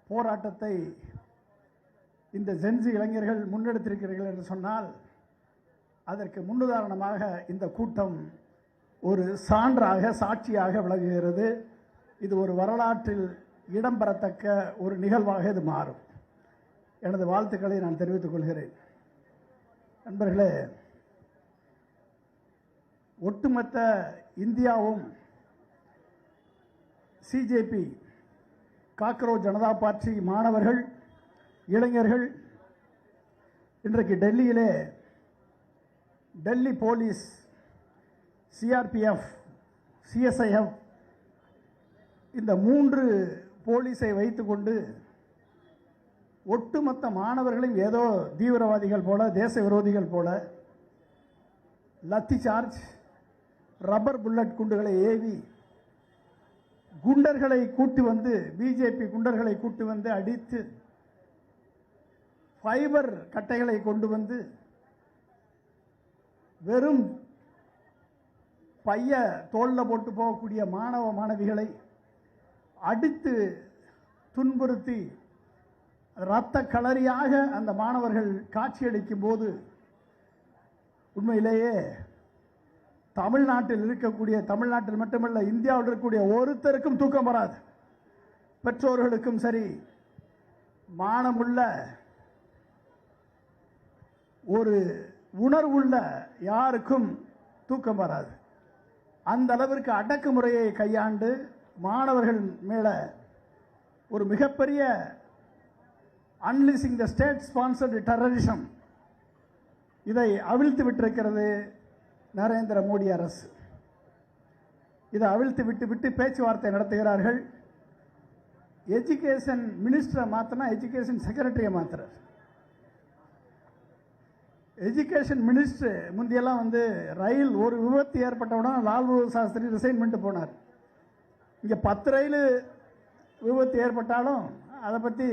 போராட்டத்தை இந்த ஜென்சி இளைஞர்கள் முன்னெடுத்திருக்கிறீர்கள் என்று சொன்னால் அதற்கு முன்னுதாரணமாக இந்த கூட்டம் ஒரு சான்றாக சாட்சியாக விளங்குகிறது. இது ஒரு வரலாற்றில் இடம்பெறத்தக்க ஒரு நிகழ்வாக இது மாறும். எனது வாழ்த்துக்களை நான் தெரிவித்துக் கொள்கிறேன். நண்பர்களே, ஒட்டுமொத்த இந்தியாவும் சிஜேபி காக்ரோச் ஜனதா பார்ட்டி மாணவர்கள் இளைஞர்கள் இன்றைக்கு டெல்லியிலே டெல்லி போலீஸ், சிஆர்பிஎஃப், சிஎஸ்ஐஎஃப் இந்த 3 போலீஸை வைத்துக்கொண்டு ஒட்டுமொத்த மாணவர்களையும் ஏதோ தீவிரவாதிகள் போல, தேச விரோதிகள் போல லத்தி சார்ஜ், ரப்பர் புல்லட் குண்டுகளை ஏவி குண்டர்களை கூட்டி வந்து, பிஜேபி குண்டர்களை கூட்டி வந்து அடித்து, ஃபைபர் கட்டைகளை கொண்டு வந்து வெறும் பைய தோல்ல போட்டு போகக்கூடிய மாணவ மாணவிகளை அடித்து துன்புறுத்தி இரத்த களரியாக அந்த மாணவர்கள் காட்சியளிக்கும் போது உண்மையிலேயே தமிழ்நாட்டில் இருக்கக்கூடிய, தமிழ்நாட்டில் மட்டுமல்ல இந்தியாவில் இருக்கக்கூடிய ஒருத்தருக்கும் தூக்கம் வராது. பெற்றோர்களுக்கும் சரி, மானமுள்ள ஒரு உணர்வுள்ள யாருக்கும் தூக்கம் வராது. அந்த அளவிற்கு அடக்குமுறையை கையாண்டு மாணவர்கள் மேல ஒரு மிகப்பெரிய அன்லீசிங் த ஸ்டேட் ஸ்பான்சர்டு டெரரிசம் இதை அவிழ்த்து விட்டிருக்கிறது நரேந்திர மோடி அரசு. இதை அவிழ்த்து விட்டு பேச்சுவார்த்தை நடத்துகிறார்கள். எஜுகேஷன் மினிஸ்டரை மாற்றினா எஜுகேஷன் செக்ரட்டரியை மாற்றுறார். எஜுகேஷன் மினிஸ்டர் முந்தியெல்லாம் வந்து ரயில் ஒரு விபத்து ஏற்பட்டவுடன் லால் பகதூர் சாஸ்திரி ரிசைன் பண்ணிட்டு போனார். இங்கே 10 ரயில் விபத்து ஏற்பட்டாலும் அதை பற்றி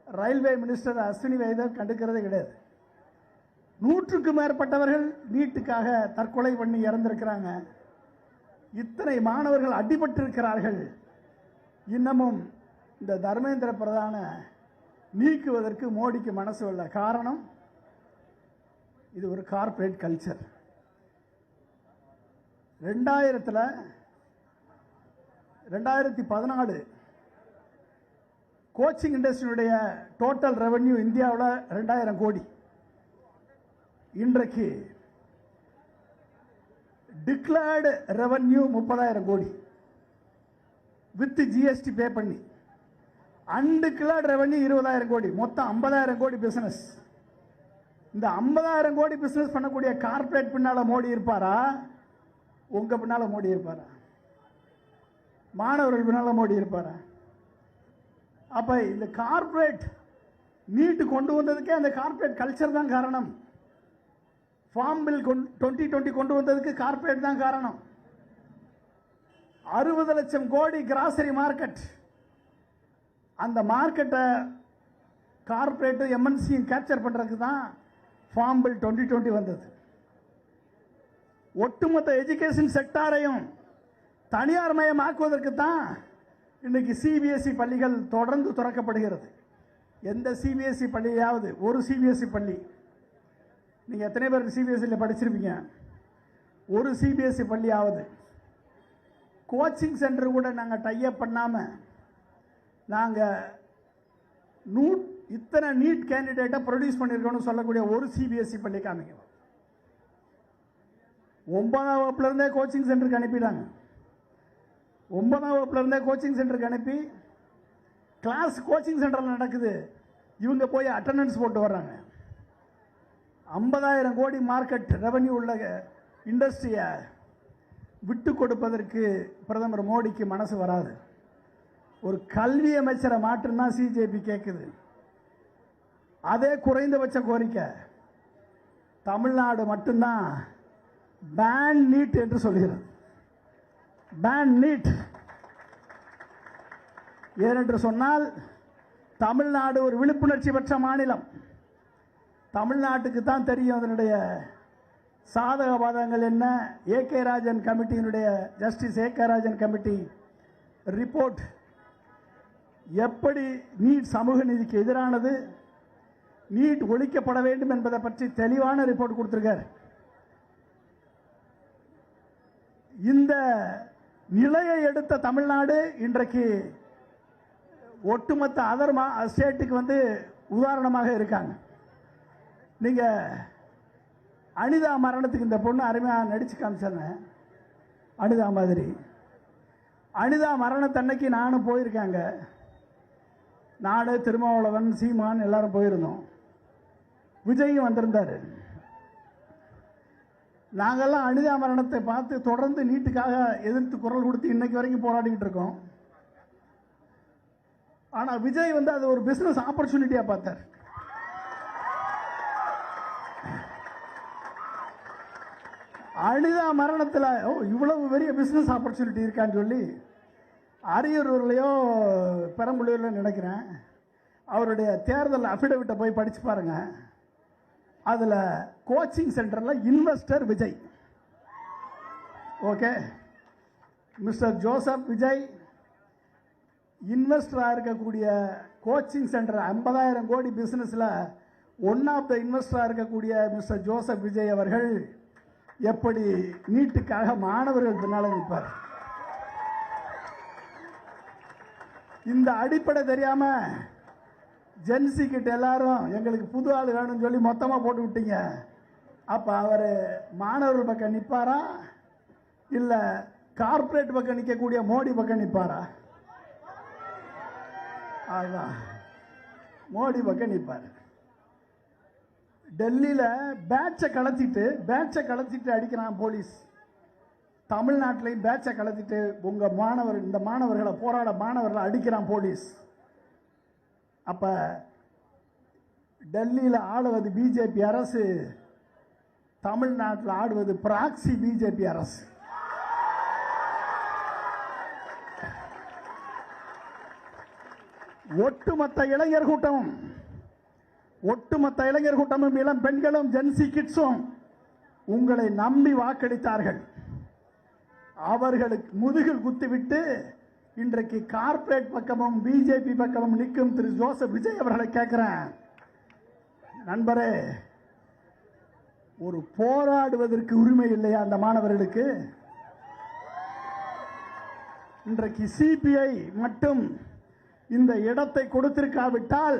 ரயில்வே மினிஸ்டர் அஸ்வினி வைதவ் கண்டுக்கிறதே கிடையாது. 100க்கும் மேற்பட்டவர்கள் நீட்டுக்காக தற்கொலை பண்ணி இறந்திருக்கிறாங்க. இத்தனை மாணவர்கள் அடிபட்டிருக்கிறார்கள். இன்னமும் இந்த தர்மேந்திர பிரதான நீக்குவதற்கு மோடிக்கு மனசு இல்லை. காரணம், இது ஒரு கார்ப்பரேட் கல்ச்சர். 2014 கோச்சிங் இண்டஸ்ட்ரியுடைய டோட்டல் ரெவென்யூ இந்தியாவில் 2000 கோடி. இன்றைக்கு டிக்ளேர்டு ரெவென்யூ 30,000 கோடி வித் ஜிஎஸ்டி பே பண்ணி. அன்டிக்ளேர்டு ரெவென்யூ 20,000 கோடி. மொத்தம் 50,000 கோடி பிசினஸ். இந்த 50,000 கோடி பிசினஸ் பண்ணக்கூடிய கார்ப்பரேட் பின்னால மோடி இருப்பாரா? உங்க பின்னால மோடி இருப்பாரா? மாணவர்கள் பின்னால மோடி இருப்பாரா? அப்ப இந்த கார்ப்பரேட் நீட்டு கொண்டு வந்ததுக்கே அந்த கார்ப்பரேட் கல்ச்சர் தான் காரணம். ஃபார்ம் பில் 2020 கொண்டு வந்ததுக்கு கார்ப்பரேட் தான் காரணம். 60 லட்சம் கோடி கிராசரி மார்க்கெட். அந்த மார்க்கெட்டை கார்ப்பரேட் எம்என்சி கேப்சர் பண்றதுக்கு தான் ஃபார்ம் பில் 2020 வந்தது. ஒட்டுமொத்த எஜுகேஷன் செக்டாரையும் தனியார் மயமாக்குவதற்கு தான் இன்னைக்கு சிபிஎஸ்இ பள்ளிகள் தொடர்ந்து திறக்கப்படுகிறது. எந்த சிபிஎஸ்இ பள்ளியாவது, ஒரு சிபிஎஸ்இ பள்ளி, நீங்க எத்தனை பேருக்கு சிபிஎஸ்இ படிச்சிருப்பீங்க? ஒரு சிபிஎஸ்இ பள்ளியாவது கோச்சிங் சென்டர் கூட நாங்கள் டைப் பண்ணாம நாங்கள் இத்தனை நீட் கேண்டிடேட்டை ப்ரொடியூஸ் பண்ணியிருக்கோம்னு சொல்லக்கூடிய ஒரு சிபிஎஸ்இ பள்ளி காமிங்க. 9ஆம் வகுப்புல இருந்தே கோச்சிங் சென்டருக்கு அனுப்பிட்டாங்க. 9ஆம் வகுப்புல இருந்தே கோச்சிங் சென்டருக்கு அனுப்பி கிளாஸ் கோச்சிங் சென்டரில் நடக்குது. இவங்க போய் அட்டண்டன்ஸ் போட்டு வர்றாங்க. 50,000 கோடி மார்க்கெட் ரெவன்யூ உள்ள இண்டஸ்ட்ரியை விட்டு கொடுப்பதற்கு பிரதமர் மோடிக்கு மனசு வராது. ஒரு கல்வி அமைச்சரை மாற்றுன்னா சிஜேபி கேட்குது. அதே குறைந்தபட்ச கோரிக்கை. தமிழ்நாடு மட்டும்தான் பேன் நீட் என்று சொல்கிறது. பேன் நீட் ஏனென்று சொன்னால் தமிழ்நாடு ஒரு விழிப்புணர்ச்சி பெற்ற மாநிலம். தமிழ்நாட்டுக்கு தான் தெரியும் அதனுடைய சாதக பாதகங்கள் என்ன. ஏகே ராஜன் கமிட்டியினுடைய, justice AK Rajan committee report எப்படி நீட் சமூக நீதிக்கு எதிரானது, நீட் ஒழிக்கப்பட வேண்டும் என்பதை பற்றி தெளிவான ரிப்போர்ட் கொடுத்திருக்கார். இந்த நிலையை எடுத்த தமிழ்நாடு இன்றைக்கு ஒட்டுமொத்த அதர் ஸ்டேட்டுக்கு உதாரணமாக இருக்காங்க. நீங்க அனிதா மரணத்துக்கு இந்த பொண்ணு அருமையாக நடிச்சு காமிச்சாங்க. அனிதா மாதிரி அனிதா மரணத்தன்னைக்கு நானும் போயிருக்காங்க. நானு, திருமாவளவன், சீமான் எல்லாரும் போயிருந்தோம். விஜயும் வந்திருந்தாரு. நாங்கெல்லாம் அனிதா மரணத்தை பார்த்து தொடர்ந்து நீட்டுக்காக எதிர்த்து குரல் கொடுத்து இன்னைக்கு வரைக்கும் போராடிக்கிட்டு இருக்கோம். ஆனா விஜய் அது ஒரு பிசினஸ் ஆப்பர்ச்சுனிட்டியா பார்த்தார். அனிதா மரணத்தில் இவ்வளவு பெரிய பிசினஸ் ஆப்பர்ச்சுனிட்டி இருக்கான்னு சொல்லி அரியலூர்லையோ பெரம்பலூர்ல நினைக்கிறேன், அவருடைய தேர்தல் அஃபிடவிட்டை போய் படிச்சு பாருங்க. அதுல கோச்சிங் சென்டர்ல investor Vijay, okay, mister Joseph Vijay இன்வெஸ்டராக இருக்கக்கூடிய கோச்சிங் சென்டர் 50,000 கோடி பிசினஸ்ல ஒன் ஆஃப் த இன்வெஸ்டராக இருக்கக்கூடிய மிஸ்டர் ஜோசப் விஜய் அவர்கள் எப்படி நீட்டுக்காக மாணவர்கள் பின்னால நிற்பார். இந்த அடிப்படை தெரியாம ஜென்சி கிட்ட எல்லாரும் எங்களுக்கு புது ஆள் வேணும்னு சொல்லி மொத்தமா போட்டு விட்டீங்க. அப்ப அவர் மாணவர்கள் பக்கம் நிற்பாரா இல்ல கார்பரேட் பக்கம் நிற்கக்கூடிய மோடி பக்கம் நிற்பாரா? அதுதான், மோடி பக்கம் நிற்பார். டெல்லியில பேட்சை கலத்திட்டு அடிக்கிறான் போலீஸ். தமிழ்நாட்டிலையும் பேட்சை கலத்திட்டு இந்த மாணவர்களை போராட மாணவர்களை அடிக்கிறான் போலீஸ். அப்ப டெல்லியில ஆடுவது பிஜேபி அரசு, தமிழ்நாட்டில் ஆடுவது பிராக்சி பிஜேபி அரசு. ஒட்டுமொத்த இளைஞர் கூட்டமும் இளம் பெண்களும் ஜென்சி கிட்ஸும் உங்களை நம்பி வாக்களித்தார்கள். அவர்களுக்கு முதுகில் குத்திவிட்டு இன்றைக்கு கார்பரேட் பக்கமும் பிஜேபி பக்கமும் நிற்கும் திரு ஜோசப் விஜய் அவர்களை கேட்கிறேன், நண்பரே, ஒரு போராடுவதற்கு உரிமை இல்லையா அந்த மாணவர்களுக்கு? இன்றைக்கு சிபிஐ மட்டும் இந்த இடத்தை கொடுத்திருக்காவிட்டால்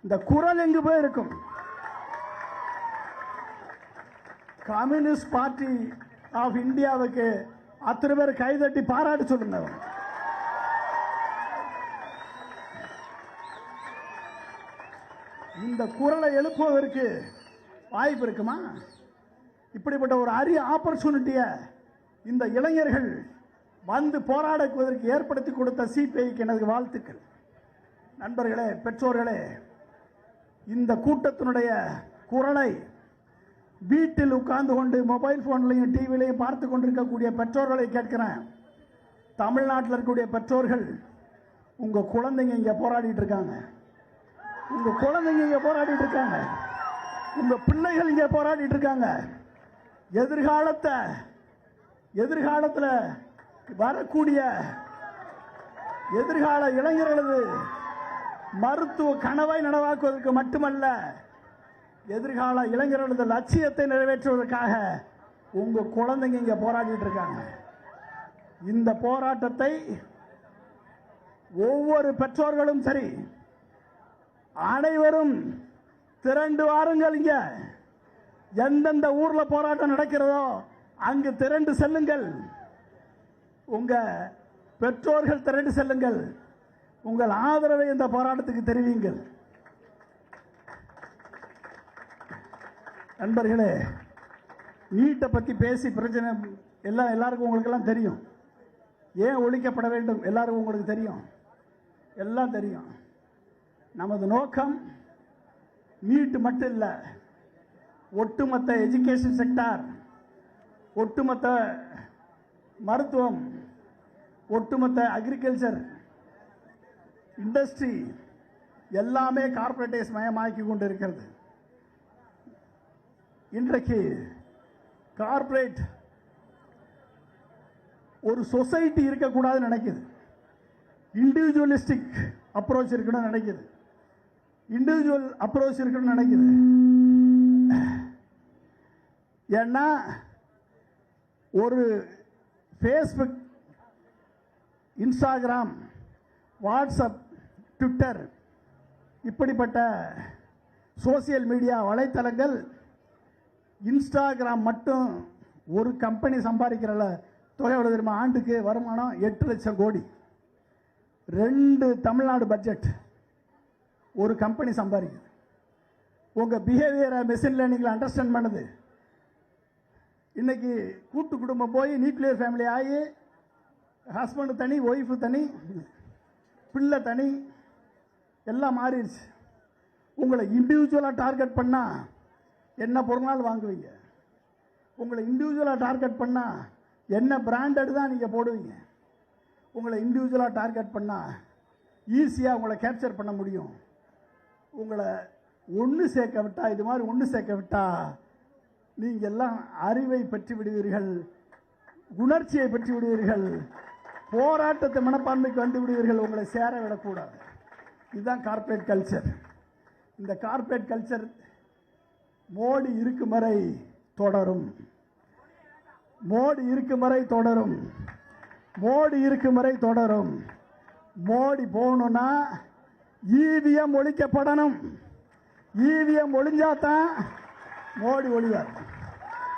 இந்த குரல் எங்கு போயிருக்கும்? கம்யூனிஸ்ட் பார்ட்டி ஆஃப் இந்தியாவுக்கு அத்தனை பேர் கைதட்டி பாராட்டு சொல்லுங்க. இந்த குரலை எழுப்புவதற்கு வாய்ப்பு இருக்குமா? இப்படிப்பட்ட ஒரு அரிய ஆப்பர்ச்சுனிட்டியை இந்த இளைஞர்கள் போராடுவதற்கு ஏற்படுத்தி கொடுத்த சிபிஐக்கு எனது வாழ்த்துக்கள். நண்பர்களே, பெற்றோர்களே, இந்த கூட்டத்தினுடைய குரலை வீட்டில் உட்கார்ந்து கொண்டு மொபைல் போன்லையும் டிவிலையும் பார்த்து கொண்டிருக்கக்கூடிய பெற்றோர்களை கேட்கிறேன். தமிழ்நாட்டில் இருக்கக்கூடிய பெற்றோர்கள், உங்க குழந்தைங்க இங்க போராடிட்டு இருக்காங்க, உங்க பிள்ளைகள் இங்க போராடிட்டு இருக்காங்க. எதிர்காலத்தில் வரக்கூடிய எதிர்கால இளைஞர்களது மருத்துவ கனவை நனவாக்குவதற்கு மட்டுமல்ல, எதிர்கால இளைஞர்களது லட்சியத்தை நிறைவேற்றுவதற்காக உங்க குழந்தைங்க இங்க போராடிட்டு இருக்காங்க. இந்த போராட்டத்தை ஒவ்வொரு பெற்றோர்களும் சரி, அனைவரும் திரண்டு வாருங்கள். இங்க எந்தெந்த ஊர்ல போராட்டம் நடக்கிறதோ அங்கு திரண்டு செல்லுங்கள். உங்க பெற்றோர்கள் திரண்டு செல்லுங்கள். உங்கள் ஆதரவை இந்த போராட்டத்துக்கு தெரிவிங்கள். நண்பர்களே, நீட்டை பத்தி பேசி பிரச்சனை எல்லாருக்கும் உங்களுக்கெல்லாம் தெரியும். ஏன் ஒழிக்கப்பட வேண்டும் எல்லாருக்கும் உங்களுக்கு தெரியும், எல்லாம் தெரியும். நமது நோக்கம் நீட் மட்டும் இல்ல, ஒட்டுமொத்த எஜுகேஷன் செக்டார், ஒட்டுமொத்த மருத்துவம், ஒட்டுமொத்த அக்ரிகல்ச்சர், இண்டஸ்ட்ரி எல்லாமே கார்பரேட்டைஸ் மயமாக்கி கொண்டு இருக்கிறது. இன்றைக்கு கார்பரேட் ஒரு சொசைட்டி இருக்கக்கூடாதுன்னு நினைக்குது. இண்டிவிஜுவலிஸ்டிக் அப்ரோச் இருக்கணும்னு நினைக்குது, இண்டிவிஜுவல் அப்ரோச் இருக்கணும்னு நினைக்குது. ஏன்னா ஒரு ஃபேஸ்புக், இன்ஸ்டாகிராம், வாட்ஸ்அப், ட்விட்டர் இப்படிப்பட்ட சோசியல் மீடியா வலைத்தளங்கள், இன்ஸ்டாகிராம் மட்டும் ஒரு கம்பெனி சம்பாதிக்கிற தொகை எவ்வளவு தெரியுமா? ஆண்டுக்கு வருமானம் 8 லட்சம் கோடி. 2 தமிழ்நாடு பட்ஜெட் ஒரு கம்பெனி சம்பாதிக்குது. உங்கள் பிஹேவியரை மெஷின் லேர்னிங்கில் அண்டர்ஸ்டாண்ட் பண்ணுது. இன்னைக்கு கூட்டு குடும்பம் போய் நியூக்ளியர் ஃபேமிலி ஆகி ஹஸ்பண்டு தனி, ஒய்ஃபு தனி, பிள்ளை தனி, எல்லாம் மாறிடுச்சு. உங்களை இண்டிவிஜுவலாக டார்கெட் பண்ணால் என்ன பொருளாலும் வாங்குவீங்க. உங்களை இண்டிவிஜுவலாக டார்கெட் பண்ணால் என்ன பிராண்டட் தான் நீங்கள் போடுவீங்க. உங்களை இண்டிவிஜுவலாக டார்கெட் பண்ணால் ஈஸியாக உங்களை கேப்சர் பண்ண முடியும். உங்களை ஒன்று சேர்க்க விட்டா, இது மாதிரி ஒன்று சேர்க்க விட்டா நீங்கள் எல்லாம் அறிவை பெற்று விடுவீர்கள், உணர்ச்சியை பெற்று விடுவீர்கள், போராட்டத்தை மனப்பான்மைக்கு வந்து விடுவீர்கள். உங்களை சேர விடக்கூடாது. இதுதான் கார்ப்பரேட் கல்ச்சர். இந்த கார்ப்பரேட் கல்ச்சர் மோடி இருக்கும் வரை தொடரும். மோடி இருக்கும் வரை தொடரும். மோடி இருக்கும் வரை தொடரும். மோடி போகணும்னா இவிஎம் ஒழிக்கப்படணும். இவிஎம் ஒழிஞ்சாதான் மோடி ஒழிவார்.